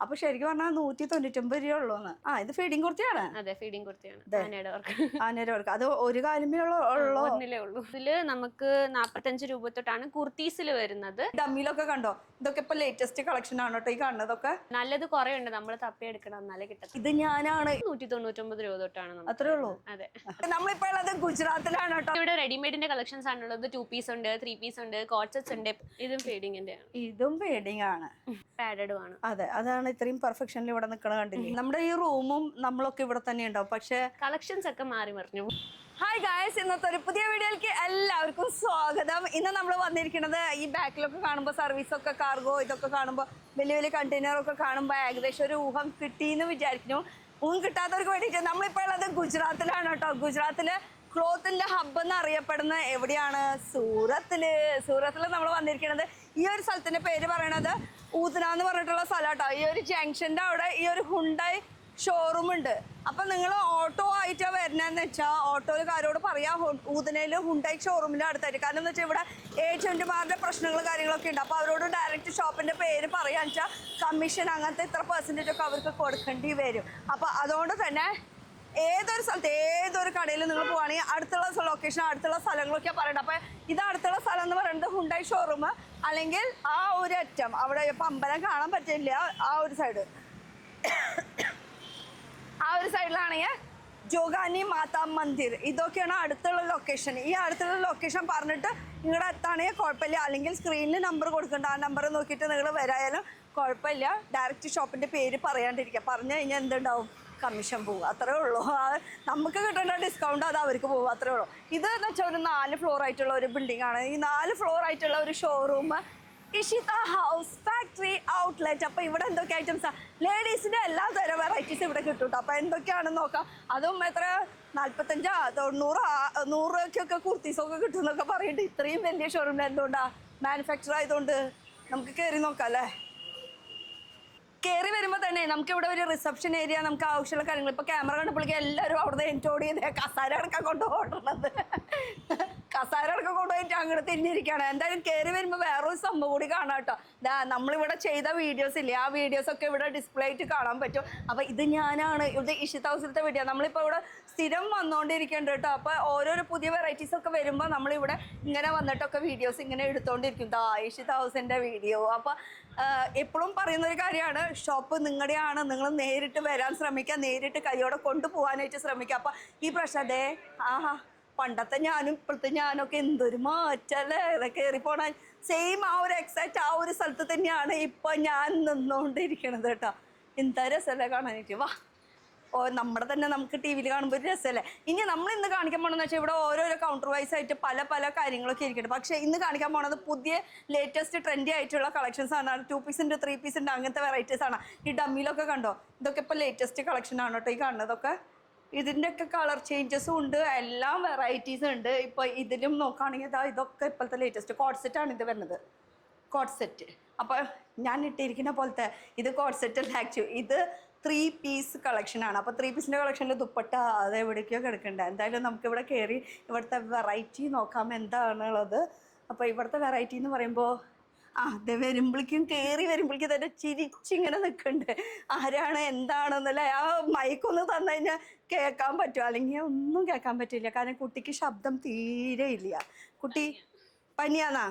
അപ്പൊ ശരിക്കും പറഞ്ഞാൽ 199 രൂപ ഉള്ളൂന്ന്. ഇത് ഫീഡിങ് കുർത്തിയാണ്. അതെ, ഫീഡിങ് കുർത്തിയാണ്. ആനയുടെ വർക്ക്. അത് ഒരു കാലമേ ഉള്ളൂ. ഇതില് നമുക്ക് 45 രൂപ തൊട്ടാണ് കുർത്തീസിൽ വരുന്നത്. ഡമ്മിയിലൊക്കെ കണ്ടോ, ഇതൊക്കെ ഇപ്പൊ ലേറ്റസ്റ്റ് കളക്ഷൻ ആണ് കേട്ടോ ഈ കാണുന്നതൊക്കെ. നല്ലത് കുറെ ഉണ്ട്, നമ്മൾ തപ്പിയെടുക്കണം എന്നാലേ കിട്ടും. ഇത് ഞാനാണ് 199 രൂപ തൊട്ടാണ്. അത്രേ ഉള്ളൂ. അതെ, നമ്മളിപ്പോ ഉള്ളത് ഗുജറാത്തിലാണ് കേട്ടോ. ഇവിടെ റെഡിമെയ്ഡിന്റെ കളക്ഷൻസ് ആണുള്ളത്. 2 പീസ് ഉണ്ട്, 3 പീസ് ഉണ്ട്, കോട്ട് സെറ്റ്സ് ഉണ്ട്. ഇതും ഫീഡിങ്ങിന്റെ ആണ്. ഇതും ഫീഡിങ് ആണ്, പാഡഡും ആണ്. അതെ, അതാണ് ഇത്രയും പെർഫെക്ഷനിൽ ഇവിടെ നിൽക്കണ കണ്ടില്ലേ. നമ്മുടെ ഈ റൂമും നമ്മളൊക്കെ ഇവിടെ തന്നെ ഉണ്ടാവും, പക്ഷെ കളക്ഷൻസ് ഒക്കെ മാറി മറിഞ്ഞു. ഹായ് ഗായ്സ്, ഇന്നത്തെ ഒരു പുതിയ വീഡിയോയിലേക്ക് എല്ലാവർക്കും സ്വാഗതം. ഇന്ന് നമ്മൾ വന്നിരിക്കുന്നത് ഈ ബാക്കിലൊക്കെ കാണുമ്പോൾ സർവീസൊക്കെ കാർഗോ ഇതൊക്കെ കാണുമ്പോൾ വലിയ വലിയ കണ്ടെയ്നറൊക്കെ കാണുമ്പോൾ ഏകദേശം ഒരു ഊഹം കിട്ടിയെന്ന് വിചാരിക്കുന്നു. ഊഹം കിട്ടാത്തവർക്ക് വേണ്ടിയിട്ട് നമ്മളിപ്പോൾ ഉള്ളത് ഗുജറാത്തിലാണ് കേട്ടോ. ഗുജറാത്തില് ക്ലോത്തിന്റെ ഹബ്ബ് എന്ന് അറിയപ്പെടുന്ന എവിടെയാണ്? സൂറത്തിൽ നമ്മൾ വന്നിരിക്കുന്നത്. ഈ ഒരു സ്ഥലത്തിന്റെ പേര് പറയണത് ഊതന എന്ന് പറഞ്ഞിട്ടുള്ള സ്ഥലം കേട്ടോ. ഈ ഒരു ജംഗ്ഷന്റെ അവിടെ ഈ ഒരു ഹുണ്ടായി ഷോറൂം ഉണ്ട്. അപ്പൊ നിങ്ങൾ ഓട്ടോ ആയിട്ടാ വരുന്നതെന്ന് വെച്ചാൽ ഓട്ടോക്കാരോട് പറയാ ഊതനയില് ഹുണ്ടായി ഷോറൂമിന്റെ അടുത്തായിട്ട്. കാരണം എന്ന് വെച്ചാൽ ഇവിടെ ഏജന്റുമാരുടെ പ്രശ്നങ്ങളും കാര്യങ്ങളൊക്കെ ഉണ്ട്. അപ്പൊ അവരോട് ഡയറക്റ്റ് ഷോപ്പിന്റെ പേര് പറയാന്ന് വെച്ചാൽ കമ്മീഷൻ അങ്ങനത്തെ ഇത്ര പെർസെന്റേജ് ഒക്കെ അവർക്ക് കൊടുക്കേണ്ടി വരും. അപ്പൊ അതുകൊണ്ട് തന്നെ ഏതൊരു സ്ഥലത്ത് ഏതൊരു കടയിൽ നിങ്ങൾ പോവുകയാണെങ്കിൽ അടുത്തുള്ള ലൊക്കേഷൻ അടുത്തുള്ള സ്ഥലങ്ങളൊക്കെ പറയണം. അപ്പൊ ഇത് അടുത്തുള്ള സ്ഥലം എന്ന് പറയുന്നത് ഹുണ്ടായി ഷോറൂം, അല്ലെങ്കിൽ ആ ഒരു അറ്റം അവിടെ ഇപ്പം അമ്പലം കാണാൻ പറ്റില്ല, ആ ഒരു സൈഡ്, ആ ഒരു സൈഡിലാണെങ്കിൽ ജോഗാനി മാതാ മന്ദിർ, ഇതൊക്കെയാണ് അടുത്തുള്ള ലൊക്കേഷൻ. ഈ അടുത്തുള്ള ലൊക്കേഷൻ പറഞ്ഞിട്ട് നിങ്ങളുടെ എത്താണെങ്കിൽ കുഴപ്പമില്ല, അല്ലെങ്കിൽ സ്ക്രീനിൽ നമ്പർ കൊടുക്കണ്ട, ആ നമ്പർ നോക്കിയിട്ട് നിങ്ങൾ വരായാലും കുഴപ്പമില്ല. ഡയറക്റ്റ് ഷോപ്പിൻ്റെ പേര് പറയാണ്ടിരിക്കുക. പറഞ്ഞു കഴിഞ്ഞാൽ എന്തുണ്ടാവും? കമ്മീഷൻ പോകും, അത്രേ ഉള്ളൂ. നമുക്ക് കിട്ടേണ്ട ഡിസ്കൗണ്ട് അത് അവർക്ക് പോകും, അത്രേ ഉള്ളൂ. ഇത് എന്ന് വെച്ചാൽ ഒരു 4 ഫ്ലോർ ആയിട്ടുള്ള ഒരു ബിൽഡിംഗ് ആണ്. ഈ 4 ഫ്ലോർ ആയിട്ടുള്ള ഒരു showroom Ishita house factory outlet. അപ്പൊ ഇവിടെ എന്തൊക്കെ ഐറ്റംസാ? ലേഡീസിന്റെ എല്ലാ തരം വെറൈറ്റീസ് ഇവിടെ കിട്ടും. അപ്പൊ എന്തൊക്കെയാണെന്ന് നോക്കാം. അതും എത്ര 45, 90, 100 രൂപയ്ക്കൊക്കെ കുർത്തീസൊക്കെ കിട്ടും എന്നൊക്കെ പറയുന്നുണ്ട്. ഇത്രയും വലിയ ഷോറൂമിൽ എന്തുകൊണ്ടാ? മാനുഫാക്ചർ ആയതുകൊണ്ട്. നമുക്ക് കയറി നോക്കാം അല്ലേ. കയറി വരുമ്പോൾ തന്നെ നമുക്ക് ഇവിടെ ഒരു റിസപ്ഷൻ ഏരിയ, നമുക്ക് ആവശ്യമുള്ള കാര്യങ്ങൾ. ഇപ്പൊ ക്യാമറ കണ്ടപ്പോഴേക്കും എല്ലാവരും അവിടെ എൻജോയ് ചെയ്ത് കസാര അടക്കം കൊണ്ടുപോകേണ്ടത്, കസാര അടക്കം കൊണ്ടുപോയിട്ട് അങ്ങോട്ട് തിരിഞ്ഞിരിക്കുകയാണ്. എന്തായാലും കയറി വരുമ്പോൾ വേറൊരു സംഭവം കൂടി കാണാം കേട്ടോ. നമ്മളിവിടെ ചെയ്ത വീഡിയോസ് ഇല്ലേ, ആ വീഡിയോസ് ഒക്കെ ഇവിടെ ഡിസ്പ്ലേ ആയിട്ട് കാണാൻ പറ്റും. അപ്പൊ ഇത് ഞാനാണ്, ഇത് ഇഷിത ഹൗസിലത്തെ വീഡിയോ. നമ്മളിപ്പോൾ ഇവിടെ സ്ഥിരം വന്നുകൊണ്ടിരിക്കുന്നുണ്ട് കേട്ടോ. അപ്പൊ ഓരോരോ പുതിയ വെറൈറ്റീസ് ഒക്കെ വരുമ്പോൾ നമ്മളിവിടെ ഇങ്ങനെ വന്നിട്ടൊക്കെ വീഡിയോസ് ഇങ്ങനെ എടുത്തോണ്ടിരിക്കും. ഇഷിത ഹൗസിന്റെ വീഡിയോ. അപ്പൊ എപ്പോഴും പറയുന്ന ഒരു കാര്യമാണ്, ഷോപ്പ് നിങ്ങളുടെയാണ്, നിങ്ങൾ നേരിട്ട് വരാൻ ശ്രമിക്കുക, നേരിട്ട് കൈയോടെ കൊണ്ടുപോകാനായിട്ട് ശ്രമിക്കുക. അപ്പൊ ഈ പ്രശ്നം അതെ, പണ്ടത്തെ ഞാനും ഇപ്പോഴത്തെ ഞാനൊക്കെ എന്തൊരു മാറ്റല്ലേ. കയറി പോണ സെയിം ആ ഒരു എക്സാക്റ്റ് ആ ഒരു സ്ഥലത്ത് തന്നെയാണ് ഇപ്പൊ ഞാൻ നിന്നുകൊണ്ടിരിക്കണത് കേട്ടോ. എന്താ രസമല്ലേ കാണാനായിട്ട്. വാ, നമ്മുടെ തന്നെ നമുക്ക് ടി വിയിൽ കാണുമ്പോൾ ഒരു രസമല്ലേ. ഇനി നമ്മൾ ഇന്ന് കാണിക്കാൻ പോകണമെന്ന് വെച്ചാൽ ഇവിടെ ഓരോരോ കൗണ്ടർ വൈസ് ആയിട്ട് പല പല കാര്യങ്ങളൊക്കെ ഇരിക്കട്ടെ. പക്ഷേ ഇന്ന് കാണിക്കാൻ പോണത് പുതിയ ലേറ്റസ്റ്റ് ട്രെൻഡി ആയിട്ടുള്ള കളക്ഷൻസ് ആണ്. 2 പീസ് ഉണ്ട്, 3 പീസ് ഉണ്ട്, അങ്ങനത്തെ വെറൈറ്റീസ് ആണ്. ഈ ഡമ്മിയിലൊക്കെ കണ്ടോ, ഇതൊക്കെ ഇപ്പോൾ ലേറ്റസ്റ്റ് കളക്ഷൻ ആണ് കേട്ടോ ഈ കാണുന്നതൊക്കെ. ഇതിൻ്റെയൊക്കെ കളർ ചേഞ്ചസും ഉണ്ട്, എല്ലാം വെറൈറ്റീസ് ഉണ്ട്. ഇപ്പോൾ ഇതിലും നോക്കുകയാണെങ്കിൽ ഇതൊക്കെ ഇപ്പോഴത്തെ ലേറ്റസ്റ്റ് കോട്ട് സെറ്റാണ് ഇത് വരുന്നത്, കോട്ട് സെറ്റ്. അപ്പോൾ ഞാൻ ഇട്ടിരിക്കുന്ന പോലത്തെ ഇത് കോട്ട് സെറ്റ് അല്ല ആക്ച്വലി, ഇത് 3 പീസ് കളക്ഷനാണ്. അപ്പോൾ 3 പീസിൻ്റെ കളക്ഷനിൽ ദുപ്പട്ട അത് എവിടേക്കോ കിടക്കുന്നുണ്ട്. എന്തായാലും നമുക്കിവിടെ കയറി ഇവിടുത്തെ വെറൈറ്റി നോക്കാം എന്താണുള്ളത്. അപ്പോൾ ഇവിടുത്തെ വെറൈറ്റി എന്ന് പറയുമ്പോൾ അത് വരുമ്പോഴേക്കും കയറി വരുമ്പോഴേക്കും തന്നെ ചിരിച്ചിങ്ങനെ നിൽക്കുന്നുണ്ട്. ആരാണ് എന്താണെന്നല്ലേ. ആ മൈക്കൊന്ന് തന്നു കഴിഞ്ഞാൽ കേൾക്കാൻ പറ്റുമോ? അല്ലെങ്കിൽ ഒന്നും കേൾക്കാൻ പറ്റില്ല. കാരണം കുട്ടിക്ക് ശബ്ദം തീരെ ഇല്ല. കുട്ടി പനിയാന്നാ?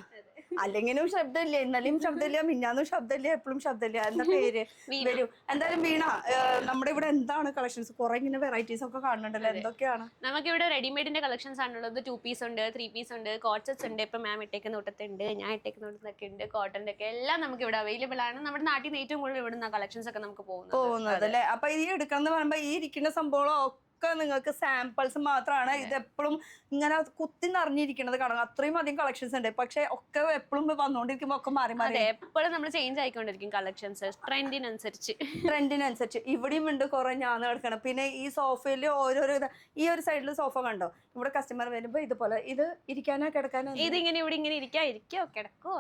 അല്ലെങ്കിലും ശബ്ദമില്ല, ഇന്നലെയും ശബ്ദമില്ല, മിന്നാന്നും ശബ്ദമില്ല, എപ്പോഴും ശബ്ദമില്ല. എന്താ പേര്? വരൂ. എന്തായാലും വീണ, നമ്മുടെ ഇവിടെ എന്താണ് കളക്ഷൻസ്? കുറെ ഇങ്ങനെ വെറൈറ്റീസ് ഒക്കെ കാണുന്നുണ്ടല്ലോ, എന്തൊക്കെയാണ്? നമുക്കിവിടെ റെഡിമെയ്ഡിന്റെ കളക്ഷൻസ് ആണുള്ളത്. 2 പീസ് ഉണ്ട്, 3 പീസ് ഉണ്ട്, കോട്ട് സെറ്റ്സ് ഉണ്ട്. ഇപ്പൊ മാം ഇട്ടേക്കുന്ന തൊട്ടത്തുണ്ട്, ഞാൻ ഇട്ടേക്കുന്ന തൊട്ടത്തൊക്കെ ഉണ്ട്, കോട്ടന്റെ ഒക്കെ എല്ലാം നമുക്ക് ഇവിടെ അവൈലബിൾ ആണ്. നമ്മുടെ നാട്ടിൽ നിന്ന് ഏറ്റവും കൂടുതൽ ഇവിടുന്ന കളക്ഷൻസ് ഒക്കെ നമുക്ക് പോകുന്നത് അല്ലേ. അപ്പൊ ഈ എടുക്കണം എന്ന് പറയുമ്പോ ഈ ഇരിക്കുന്ന സംഭവങ്ങളോ നിങ്ങൾക്ക് സാമ്പിൾസ് മാത്രമാണ്. ഇത് എപ്പോഴും ഇങ്ങനെ കുത്തി നിറഞ്ഞിരിക്കുന്നത് കാണാം. അത്രയും അധികം കളക്ഷൻസ് ഉണ്ട്. പക്ഷെ ഒക്കെ എപ്പോഴും വന്നുകൊണ്ടിരിക്കുമ്പോൾ ഒക്കെ മാറി മാറി എപ്പോഴും നമ്മൾ ചേഞ്ച് ആയിക്കൊണ്ടിരിക്കും കളക്ഷൻസ് ട്രെൻഡിനനുസരിച്ച്. ഇവിടെയും ഉണ്ട് കുറെ ഞാൻ കിടക്കണം. പിന്നെ ഈ സോഫയിൽ ഓരോരോ ഈ ഒരു സൈഡിൽ സോഫ കണ്ടോ, ഇവിടെ കസ്റ്റമർ വരുമ്പോ ഇതുപോലെ ഇത് ഇരിക്കാനോ കിടക്കാനോ, ഇതിങ്ങനെ ഇവിടെ ഇങ്ങനെ ഇരിക്കോ കിടക്കോ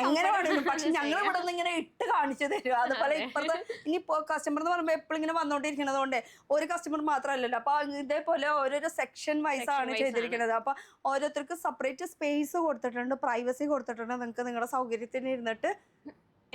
എങ്ങനെ വേണമെങ്കിലും. പക്ഷെ ഞങ്ങൾ ഇവിടെ നിന്ന് ഇങ്ങനെ ഇട്ട് കാണിച്ചു തരും. അതുപോലെ ഇപ്പഴത്തെ ഇനിയിപ്പോ കസ്റ്റമർ എന്ന് പറയുമ്പോൾ എപ്പോഴും ഇങ്ങനെ വന്നോണ്ടിരിക്കണത് കൊണ്ട് ഒരു കസ്റ്റമർ മാത്രമല്ലല്ലോ. അപ്പൊ ഇതേപോലെ ഓരോരോ സെക്ഷൻ വൈസ് ആണ് ചെയ്തിരിക്കുന്നത്. അപ്പൊ ഓരോരുത്തർക്ക് സെപ്പറേറ്റ് സ്പേസ് കൊടുത്തിട്ടുണ്ട്, പ്രൈവസി കൊടുത്തിട്ടുണ്ട്. നിങ്ങൾക്ക് നിങ്ങളുടെ സൗകര്യത്തിന് ഇരുന്നിട്ട്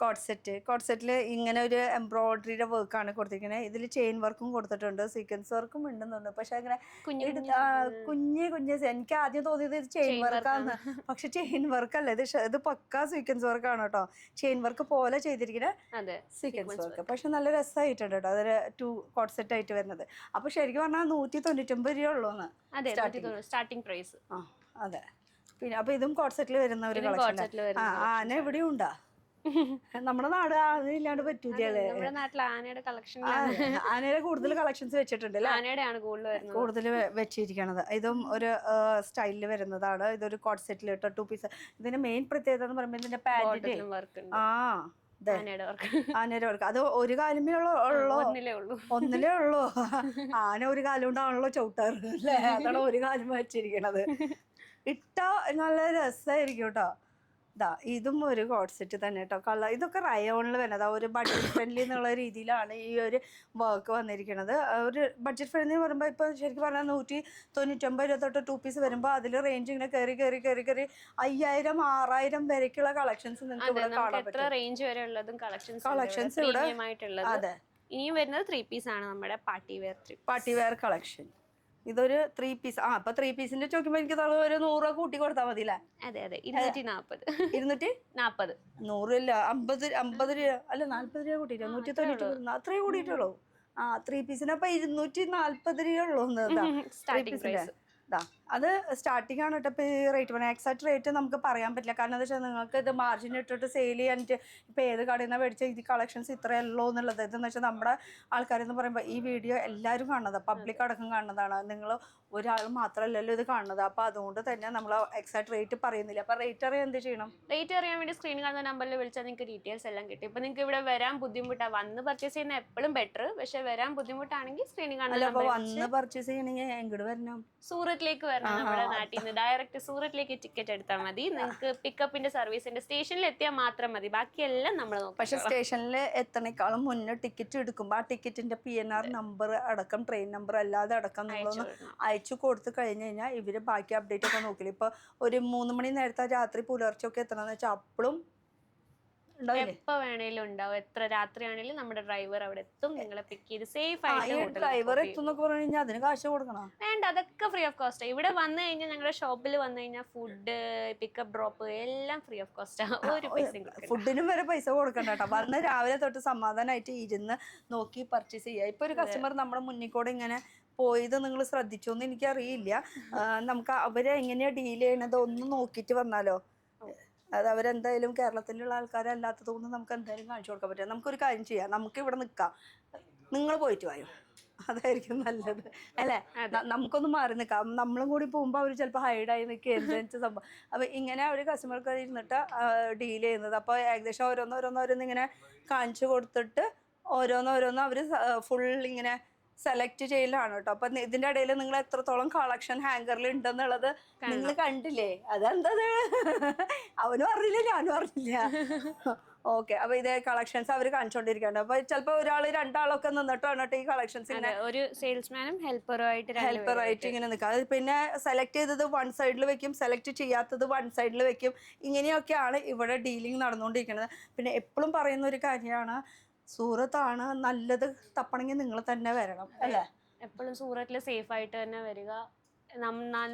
കോഡ് സെറ്റിൽ ഇങ്ങനെ ഒരു എംബ്രോയിഡറിയുടെ വർക്കാണ് കൊടുത്തിരിക്കുന്നത്. ഇതിൽ ചെയിൻ വർക്കും കൊടുത്തിട്ടുണ്ട്, സീക്വൻസ് വർക്കും ഉണ്ടെന്നുണ്ട്. പക്ഷെ അങ്ങനെ കുഞ്ഞ് എനിക്ക് ആദ്യം തോന്നിയത് ഇത് ചെയിൻ വർക്കാണ്, പക്ഷെ ചെയിൻ വർക്ക് അല്ല, ഇത് പക്കാ സീക്വൻസ് വർക്കാണ് കേട്ടോ. ചെയിൻ വർക്ക് പോലെ ചെയ്തിരിക്കുന്ന സീക്വൻസ് വർക്ക്. പക്ഷെ നല്ല രസമായിട്ടുണ്ട് കേട്ടോ. അതൊരു 2 കോഡ് സെറ്റ് ആയിട്ട് വരുന്നത്. അപ്പൊ ശരിക്കും പറഞ്ഞാൽ 199 രൂപ ഉള്ളൂന്ന് സ്റ്റാർട്ടിംഗ് പ്രൈസ്. അതെ. പിന്നെ അപ്പൊ ഇതും കോഡ് സെറ്റിൽ വരുന്ന ഒരു കളക്ഷൻ. ആന എവിടെയും ഉണ്ടാ? നമ്മുടെ നാട് ആനയില്ലാണ്ട് പറ്റൂലേ? നമ്മുടെ നാട്ടിൽ ആനയുടെ കളക്ഷൻ, ആനയുടെ കൂടുതൽ കളക്ഷൻസ് വെച്ചിട്ടുണ്ട് അല്ലേ? ആനയുടെയാണ് കൂടുതൽ വെച്ചിരിക്കണത്. ഇതും ഒരു സ്റ്റൈലിൽ വരുന്നതാണ്. ഇതൊരു കോഡ് സെറ്റിൽ ഇട്ടോ 2 പീസ്. ഇതിന്റെ മെയിൻ പ്രത്യേകത എന്ന് പറയുമ്പോൾ ഇതിന്റെ പാന്റിന്റെ ആനയുടെ വർക്ക്. അത് ഒരു കാലമേ ഒന്നിലേ ഉള്ളൂ. ആന ഒരു കാലം കൊണ്ടാണല്ലോ ചവിട്ടാറ് അല്ലേ? അതാണ് ഒരു കാലം വെച്ചിരിക്കണത്. ഇട്ടാ നല്ല രസമായിരിക്കും കേട്ടോ. ഇതും ഒരു കോഡ് സെറ്റ് തന്നെ കേട്ടോ. ഇതൊക്കെ റയോണിൽ വരുന്നത്. ഒരു ബഡ്ജറ്റ് ഫ്രണ്ട്ലി എന്നുള്ള രീതിയിലാണ് ഈ ഒരു വർക്ക് വന്നിരിക്കുന്നത്. ഒരു ബഡ്ജറ്റ് ഫ്രണ്ട്ലി എന്ന് പറയുമ്പോൾ ഇപ്പോൾ ശരിക്കും പറഞ്ഞാൽ 199 രൂപ തൊട്ട് 2 പീസ് വരുമ്പോൾ അതിൽ റേഞ്ച് ഇങ്ങനെ കയറി 5000 6000 വരയ്ക്കുള്ള കളക്ഷൻസ് നിങ്ങൾക്ക് ഇവിടെ കാണാൻ പറ്റും. റേഞ്ച് വരെ ഉള്ളതും കളക്ഷൻസ് ഇവിടെ. അതെ, ഇനിയും വരുന്നത് 3 പീസ് ആണ്, നമ്മുടെ പാർട്ടി വെയർ കളക്ഷൻ. ഇതൊരു 3 പീസ്. അപ്പൊ 3 പീസിന്റെ ചോദിക്കുമ്പോ എനിക്ക് ഒരു 100 രൂപ കൂട്ടി കൊടുത്താൽ മതി അല്ലേ? അതെ 240. 240 100 ഇല്ല, 50 രൂപ അല്ല 40 രൂപ കൂട്ടിട്ടോ. 190 അത്രേ കൂടിയിട്ടുള്ളൂ. 3 പീസിന് അപ്പൊ 240 രൂപ ഉള്ളൂ. അത് സ്റ്റാർട്ടിംഗ് ആണ് കേട്ടോ. ഇപ്പോൾ ഈ റേറ്റ് പറഞ്ഞാൽ എക്സാക്ട് റേറ്റ് നമുക്ക് പറയാൻ പറ്റില്ല. കാരണം എന്താ വെച്ചാൽ നിങ്ങൾക്ക് ഇത് മാർജിൻ ഇട്ടിട്ട് സെയിൽ ചെയ്യാനിട്ട് ഇപ്പോൾ ഏത് കടയിൽ നിന്നാണ് മേടിച്ച ഇത് കളക്ഷൻസ് ഇത്രയല്ലോ എന്നുള്ളത്. ഇതെന്ന് വെച്ചാൽ നമ്മുടെ ആൾക്കാരെന്ന് പറയുമ്പോൾ ഈ വീഡിയോ എല്ലാവരും കാണുന്നത്, പബ്ലിക് അടക്കം കാണുന്നതാണ്. നിങ്ങൾ ഒരാൾ മാത്രമല്ലല്ലോ ഇത് കാണുന്നത്. അപ്പോൾ അതുകൊണ്ട് തന്നെ നമ്മൾ എക്സാക്ട് റേറ്റ് പറയുന്നില്ല. അപ്പോൾ റേറ്റ് അറിയാൻ എന്ത് ചെയ്യണം? റേറ്റ് അറിയാൻ വേണ്ടി സ്ക്രീനിൽ കാണുന്ന നമ്പറിൽ വിളിച്ചാൽ നിങ്ങൾക്ക് ഡീറ്റെയിൽസ് എല്ലാം കിട്ടും. ഇപ്പോൾ നിങ്ങൾക്ക് ഇവിടെ വരാൻ ബുദ്ധിമുട്ടാണ്, വന്ന് പർച്ചേസ് ചെയ്യുന്ന എപ്പോഴും ബെറ്റർ. പക്ഷെ വരാൻ ബുദ്ധിമുട്ടാണെങ്കിൽ സ്ക്രീനിൽ കാണുന്ന വന്ന് പർച്ചേസ് ചെയ്യണമെങ്കിൽ എങ്ങോട്ട് വരണം? സൂറത്തിലേക്ക് വരണം. നമ്മുടെ നാട്ടിൽ നിന്ന് ഡയറക്റ്റ് സൂറത്തിലേക്ക് ടിക്കറ്റ് എടുത്താൽ മതി. നിങ്ങൾക്ക് പിക്കപ്പിന്റെ സർവീസിന്റെ സ്റ്റേഷനിൽ എത്തിയാൽ മാത്രം മതി, ബാക്കിയെല്ലാം നമ്മൾ നോക്കും. പക്ഷെ സ്റ്റേഷനിൽ എത്തണേക്കാളും മുന്നേ ടിക്കറ്റ് എടുക്കുമ്പോൾ ആ ടിക്കറ്റിന്റെ PNR നമ്പർ അടക്കം ട്രെയിൻ നമ്പർ അല്ലാതെ അടക്കം നിങ്ങളൊന്ന് അയച്ചു കൊടുത്തു കഴിഞ്ഞു കഴിഞ്ഞാൽ ഇവര് ബാക്കി അപ്ഡേറ്റ് ഒക്കെ നോക്കില്ല. ഇപ്പൊ ഒരു 3 മണി നേരത്തെ രാത്രി പുലർച്ചെ ഒക്കെ എത്തണമെന്ന് വെച്ചാൽ അപ്പോഴും എപ്പോ വേണേലും ഉണ്ടാവും. എത്ര രാത്രിയാണെങ്കിലും നമ്മുടെ ഡ്രൈവർ അവിടെ എത്തും, നിങ്ങളെ പിക്ക് ചെയ്ത് സേഫ് ആയിട്ട്. ഡ്രൈവർ എത്തുന്നൊക്കെ പറഞ്ഞു കഴിഞ്ഞാൽ അതിന് കാശ് കൊടുക്കണം? വേണ്ട, അതൊക്കെ ഫ്രീ ഓഫ് കോസ്റ്റ്. ഇവിടെ വന്നു കഴിഞ്ഞാൽ ഞങ്ങളുടെ ഷോപ്പിൽ വന്നു കഴിഞ്ഞാൽ ഫുഡ്, പിക്കപ്പ്, ഡ്രോപ്പ് എല്ലാം ഫ്രീ ഓഫ് കോസ്റ്റ്. ഒരു പൈസ ഫുഡിനും വരെ പൈസ കൊടുക്കണ്ട കേട്ടോ. വന്ന് രാവിലെ തൊട്ട് സമാധാനമായിട്ട് ഇരുന്ന് നോക്കി പർച്ചേസ് ചെയ്യുക. ഇപ്പൊ ഒരു കസ്റ്റമർ നമ്മുടെ മുന്നിൽ കൂടെ ഇങ്ങനെ പോയത് നിങ്ങൾ ശ്രദ്ധിച്ചോന്ന് എനിക്കറിയില്ല. നമുക്ക് അവരെ എങ്ങനെയാ ഡീൽ ചെയ്യണത് ഒന്ന് നോക്കിയിട്ട് വന്നാലോ. അത് അവരെന്തായാലും കേരളത്തിലുള്ള ആൾക്കാരല്ലാത്തത് കൊണ്ട് നമുക്ക് എന്തായാലും കാണിച്ചു കൊടുക്കാൻ പറ്റില്ല. നമുക്കൊരു കാര്യം ചെയ്യാം, നമുക്ക് ഇവിടെ നിൽക്കാം, നിങ്ങൾ പോയിട്ട് വായോ, അതായിരിക്കും നല്ലത് അല്ലേ? നമുക്കൊന്ന് മാറി നിൽക്കാം. നമ്മളും കൂടി പോകുമ്പോൾ അവർ ചിലപ്പോൾ ഹൈഡായി നിൽക്കുക എന്താ വെച്ച സംഭവം. അപ്പം ഇങ്ങനെ അവർ കസ്റ്റമർക്ക് ഇരുന്നിട്ട് ഡീൽ ചെയ്യുന്നത്. അപ്പോൾ ഏകദേശം ഓരോന്നോരോന്ന് ഇങ്ങനെ കാണിച്ചു കൊടുത്തിട്ട് ഓരോന്നോരോന്ന് അവർ ഫുൾ ഇങ്ങനെ സെലക്ട് ചെയ്യലാണ് കേട്ടോ. അപ്പൊ ഇതിന്റെ ഇടയിൽ നിങ്ങൾ എത്രത്തോളം കളക്ഷൻ ഹാങ്കറിൽ ഉണ്ടെന്നുള്ളത് നിങ്ങൾ കണ്ടില്ലേ? അതെന്തത് അവനും അറിയില്ല, ഞാനും അറിയില്ല. ഓക്കെ, അപ്പൊ ഇതേ കളക്ഷൻസ് അവർ കാണിച്ചോണ്ടിരിക്കണ്ട. അപ്പൊ ചിലപ്പോ ഒരാള് 2 ആളൊക്കെ നിന്നിട്ടാണ് ഈ കളക്ഷൻസ് ഒരു സെയിൽസ്മാനും ഹെൽപ്പറായിട്ട് ഇങ്ങനെ നിൽക്കുക. പിന്നെ സെലക്ട് ചെയ്തത് 1 സൈഡിൽ വെക്കും, സെലക്ട് ചെയ്യാത്തത് 1 സൈഡിൽ വെക്കും. ഇങ്ങനെയൊക്കെയാണ് ഇവിടെ ഡീലിംഗ് നടന്നുകൊണ്ടിരിക്കുന്നത്. പിന്നെ എപ്പോഴും പറയുന്ന ഒരു കാര്യമാണ്, സൂറത്താണ് നല്ലത് തപ്പണമെങ്കിൽ നിങ്ങൾ തന്നെ വരണം അല്ലേ? എപ്പോഴും സൂറത്തിൽ സേഫ് ആയിട്ട് തന്നെ വരിക.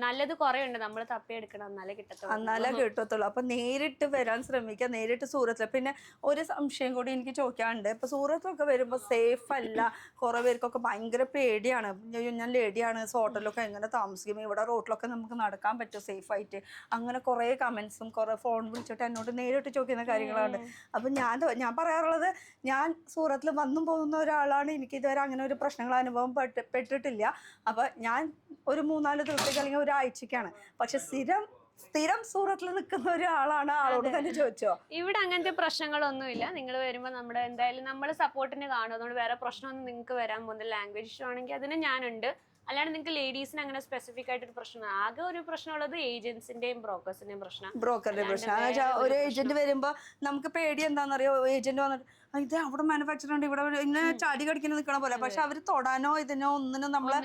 നല്ലത് കുറെ ഉണ്ട്, നമ്മൾ തപ്പിയെടുക്കണം, എന്നാലേ കിട്ടത്തുള്ളൂ. അപ്പൊ നേരിട്ട് വരാൻ ശ്രമിക്കുക, നേരിട്ട് സൂറത്തിൽ. പിന്നെ ഒരു സംശയം കൂടി എനിക്ക് ചോദിക്കാനുണ്ട്. ഇപ്പൊ സൂറത്തൊക്കെ വരുമ്പോ സേഫ് അല്ല, കുറെ പേർക്കൊക്കെ ഭയങ്കര പേടിയാണ്. ഞാൻ ലേഡിയാണ്, ഹോട്ടലിലൊക്കെ എങ്ങനെ താമസിക്കും, ഇവിടെ റോട്ടിലൊക്കെ നമുക്ക് നടക്കാൻ പറ്റും സേഫ് ആയിട്ട്, അങ്ങനെ കുറെ കമന്റ്സും കുറെ ഫോൺ വിളിച്ചിട്ട് എന്നോട് നേരിട്ട് ചോദിക്കുന്ന കാര്യങ്ങളാണ്. അപ്പൊ ഞാൻ പറയാറുള്ളത്, ഞാൻ സൂറത്തിൽ വന്നും പോകുന്ന ഒരാളാണ്, എനിക്ക് ഇതുവരെ അങ്ങനെ ഒരു പ്രശ്നങ്ങൾ അനുഭവം പെട്ടിട്ടില്ല. അപ്പൊ ഞാൻ ഒരു 3-4 ദിവസത്തേക്ക് അല്ലെങ്കിൽ ഒരാഴ്ചക്കാണ്. പക്ഷെ സ്ഥിരം സൂറത്തിൽ നിൽക്കുന്ന ഒരാളാണ്, ആളോട് തന്നെ ചോദിച്ചോ. ഇവിടെ അങ്ങനത്തെ പ്രശ്നങ്ങളൊന്നുമില്ല. നിങ്ങൾ വരുമ്പോൾ നമ്മുടെ എന്തായാലും നമ്മൾ സപ്പോർട്ടിന് കാണും. അതുകൊണ്ട് വേറെ പ്രശ്നമൊന്നും നിങ്ങൾക്ക് വരാൻ പോകുന്ന ലാംഗ്വേജ് ഇഷ്യൂ ആണെങ്കിൽ അതിന് ഞാനുണ്ട്. അല്ലാണ്ട് നിങ്ങൾക്ക് ലേഡീസിന് അങ്ങനെ സ്പെസിഫിക് ആയിട്ട് ഒരു പ്രശ്നം, ആകെ ഒരു പ്രശ്നമുള്ളത് ഏജൻസിന്റെയും ബ്രോക്കേഴ്സിന്റെയും പ്രശ്നം. ബ്രോക്കറിന്റെ പ്രശ്നം എന്ന് വെച്ചാൽ ഒരു ഏജന്റ് വരുമ്പോ നമുക്ക് പേടി എന്താണെന്നറിയോ, ഏജന്റ് വന്നിട്ട് ഇത് അവിടെ മാനുഫാക്ചർ ഉണ്ട്, ഇവിടെ ഇങ്ങനെ ചാടി കടിക്കുന്ന നിൽക്കണ പോലെ. പക്ഷെ അവർ തൊടാനോ ഇതിനോ ഒന്നിനും നമ്മളെ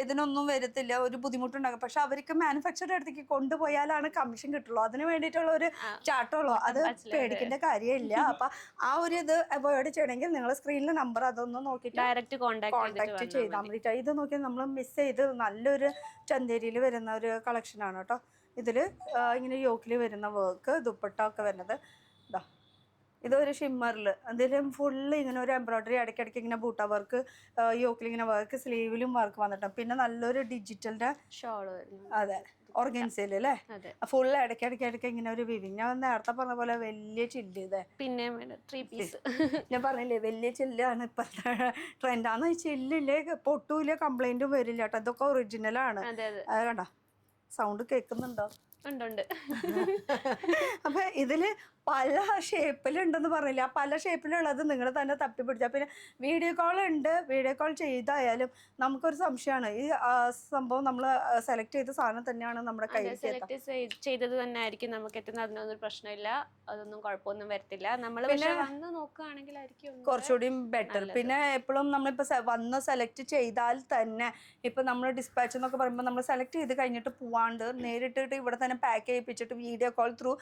ഇതിനൊന്നും വരത്തില്ല, ഒരു ബുദ്ധിമുട്ടുണ്ടാകും. പക്ഷെ അവർക്ക് മാനുഫാക്ചറുടെ അടുത്തേക്ക് കൊണ്ടുപോയാലാണ് കമ്മീഷൻ കിട്ടുള്ളൂ, അതിന് വേണ്ടിയിട്ടുള്ള ഒരു ചാട്ടമുള്ളൂ. അത് പേടിക്കേണ്ട കാര്യമില്ല. അപ്പൊ ആ ഒരു ഇത് അവോയ്ഡ് ചെയ്യണമെങ്കിൽ നിങ്ങൾ സ്ക്രീനിലെ നമ്പർ അതൊന്ന് നോക്കിയിട്ട് ഡയറക്റ്റ് കോൺടാക്ട് ചെയ്താൽ മതി. ഇത് നോക്കി നമ്മൾ മിസ് ചെയ്ത് നല്ലൊരു ചന്തേരിയിൽ വരുന്ന ഒരു കളക്ഷനാണ് കേട്ടോ. ഇതിൽ ഇങ്ങനെ യോക്കിൽ വരുന്ന വർക്ക്, ദുപ്പട്ട ഒക്കെ വരുന്നത് ഇതാ. ഇതൊരു ഷിമ്മറിൽ അതിലും ഫുള്ള് ഇങ്ങനെ ഒരു എംബ്രോയിഡറി, ഇടയ്ക്കിടയ്ക്ക് ഇങ്ങനെ ബൂട്ട വർക്ക്, യോക്കിൽ ഇങ്ങനെ വർക്ക്, സ്ലീവിലും വർക്ക് വന്നിട്ടുണ്ട്. പിന്നെ നല്ലൊരു ഡിജിറ്റലിന്റെ ഷോള്, അതെ ഓർഗൻസയിൽ അല്ലേ, ഫുള്ള് ഇടയ്ക്കിടയ്ക്ക് ഇങ്ങനെ ഒരു വിവിങ്. ഞാൻ നേരത്തെ പറഞ്ഞ പോലെ വലിയ ചില്ല് ഇതേ, പിന്നെ 3 പീസ് ഞാൻ പറഞ്ഞില്ലേ വലിയ ചില്ലാണ് ഇപ്പോഴത്തെ ട്രെൻഡാന്ന്. ഈ ചില്ലില്ലേ പൊട്ടൂല, കംപ്ലൈന്റും വരില്ല കേട്ടോ. ഇതൊക്കെ ഒറിജിനലാണ്. അത് കണ്ടോ, സൗണ്ട് കേൾക്കുന്നുണ്ടോ? ഉണ്ട്. അപ്പൊ ഇതില് പല ഷേപ്പിലുണ്ടെന്ന് പറഞ്ഞില്ല, ആ പല ഷേപ്പിലുള്ളത് നിങ്ങൾ തന്നെ തപ്പിപ്പിടിച്ചാൽ. പിന്നെ വീഡിയോ കോൾ ഉണ്ട്, വീഡിയോ കോൾ ചെയ്തായാലും നമുക്കൊരു സംശയമാണ്, ഈ സംഭവം നമ്മൾ സെലക്ട് ചെയ്ത സാധനം തന്നെയാണ് നമ്മുടെ കയ്യിൽ ചെയ്തത് തന്നെ ആയിരിക്കും നമുക്ക് എത്തുന്നത്, അതിനൊന്നും പ്രശ്നമില്ല, അതൊന്നും കുഴപ്പമൊന്നും വരത്തില്ല. നമ്മൾ വന്ന് നോക്കുകയാണെങ്കിലായിരിക്കും കുറച്ചുകൂടി ബെറ്റർ. പിന്നെ എപ്പോഴും നമ്മളിപ്പോ വന്ന് സെലക്ട് ചെയ്താൽ തന്നെ, ഇപ്പൊ നമ്മൾ ഡിസ്പാച്ച് എന്നൊക്കെ പറയുമ്പോൾ നമ്മൾ സെലക്ട് ചെയ്ത് കഴിഞ്ഞിട്ട് പോവാണ്ട് നേരിട്ടിട്ട് ഇവിടെ തന്നെ പാക്ക് ചെയ്യിപ്പിച്ചിട്ട് വീഡിയോ കോൾ ത്രൂ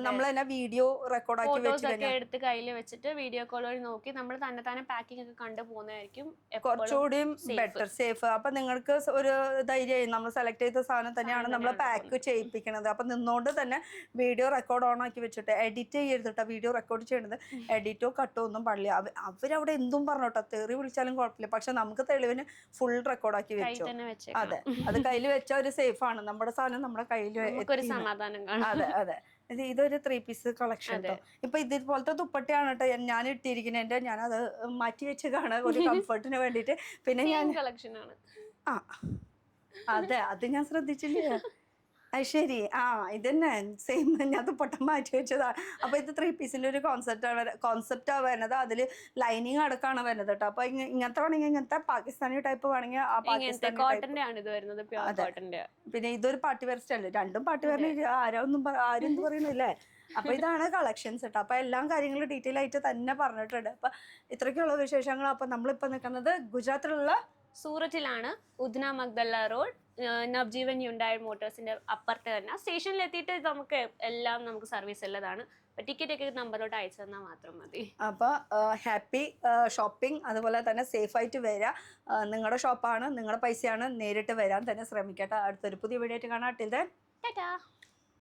നമ്മൾ തന്നെ വീഡിയോ റെക്കോർഡാക്കി എടുത്ത് കയ്യിൽ വെച്ചിട്ട് വീഡിയോ കോൾ വഴി നോക്കി നമ്മൾ തന്നെ പാക്കിംഗ് ഒക്കെ കണ്ടു പോകുന്നതായിരിക്കും കുറച്ചുകൂടി ബെറ്റർ, സേഫ്. അപ്പൊ നിങ്ങൾക്ക് ഒരു ധൈര്യമായി നമ്മൾ സെലക്ട് ചെയ്ത സാധനം തന്നെയാണ് നമ്മൾ പാക്ക് ചെയ്യിപ്പിക്കുന്നത്. അപ്പൊ നിന്നോണ്ട് തന്നെ വീഡിയോ റെക്കോർഡ് ഓൺ ആക്കി വെച്ചിട്ട് എഡിറ്റ് ചെയ്തിട്ടാ വീഡിയോ റെക്കോർഡ് ചെയ്യുന്നത്. എഡിറ്റോ കട്ടോ ഒന്നും പാടില്ല. അവരവിടെ എന്തും പറഞ്ഞോട്ടോ, തെറി വിളിച്ചാലും കുഴപ്പമില്ല, പക്ഷെ നമുക്ക് തെളിവിന് ഫുൾ റെക്കോർഡാക്കി വെച്ചു. അതെ, അത് കയ്യിൽ വെച്ച ഒരു സേഫ് ആണ്, നമ്മുടെ സാധനം നമ്മുടെ കയ്യിൽ. അതെ അതെ. ഇതൊരു 3 പീസ് കളക്ഷൻ കേട്ടോ. ഇപ്പൊ ഇതുപോലത്തെ ദുപ്പട്ടയാണ് കേട്ടോ ഞാൻ ഇട്ടിരിക്കുന്നത്. ഞാനത് മാറ്റി വെച്ച് കാണാൻ ഒരു കംഫർട്ടിന് വേണ്ടിട്ട്. പിന്നെ ഞാൻ ആ അതെ, അത് ഞാൻ ശ്രദ്ധിച്ചില്ല. അത് ശരി, ഇതന്നെ സെയിം, ഞാൻ ദുപ്പട്ട മാറ്റി വെച്ചതാ. അപ്പൊ ഇത് 3 പീസിന്റെ ഒരു കോൺസെപ്റ്റാ വരുന്നത്. അതില് ലൈനിങ് അടക്കമാണ് വരുന്നത് കേട്ടോ. അപ്പൊ ഇങ്ങനത്തെ വേണമെങ്കിൽ ഇങ്ങനത്തെ പാകിസ്ഥാനി ടൈപ്പ് വേണമെങ്കിൽ ആ പാകിസ്ഥാനി. പിന്നെ ഇതൊരു പാർട്ടി വെയർ സ്റ്റൈൽ, രണ്ടും പാർട്ടി വെയറിന് ആരും പറയുന്നില്ലേ. അപ്പൊ ഇതാണ് കളക്ഷൻസ് കേട്ടോ. അപ്പൊ എല്ലാ കാര്യങ്ങളും ഡീറ്റെയിൽ ആയിട്ട് തന്നെ പറഞ്ഞിട്ടുണ്ട്. അപ്പൊ ഇത്രയ്ക്കുള്ള വിശേഷങ്ങൾ. അപ്പൊ നമ്മളിപ്പോ നിൽക്കുന്നത് ഗുജറാത്തിലുള്ള സൂററ്റിലാണ്, ഉദ്ന മഗ്ദല്ല റോഡ്, നവ്ജീവൻ ഹ്യുണ്ടായി മോട്ടോഴ്സിന്റെ അപ്പുറത്ത് തന്നെ. സ്റ്റേഷനിൽ എത്തിയിട്ട് നമുക്ക് എല്ലാം നമുക്ക് സർവീസ് ഉള്ളതാണ്. ടിക്കറ്റ് ഒക്കെ നമ്പറിലോട്ട് അയച്ചു തന്നാൽ മാത്രം മതി. അപ്പൊ ഹാപ്പി ഷോപ്പിംഗ്, അതുപോലെ തന്നെ സേഫ് ആയിട്ട് വരാം. നിങ്ങളുടെ ഷോപ്പാണ്, നിങ്ങളുടെ പൈസയാണ്, നേരിട്ട് വരാൻ തന്നെ ശ്രമിക്കട്ടെ. അടുത്തൊരു പുതിയ വീഡിയോ ആയിട്ട് കാണാം. Till then Tata.